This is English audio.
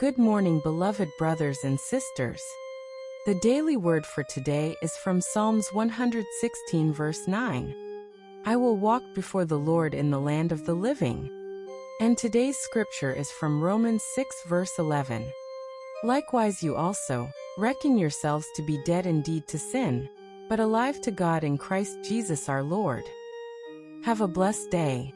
Good morning, beloved brothers and sisters. The daily word for today is from Psalms 116 verse 9. I will walk before the Lord in the land of the living. And today's scripture is from Romans 6 verse 11. Likewise you also, reckon yourselves to be dead indeed to sin, but alive to God in Christ Jesus our Lord. Have a blessed day.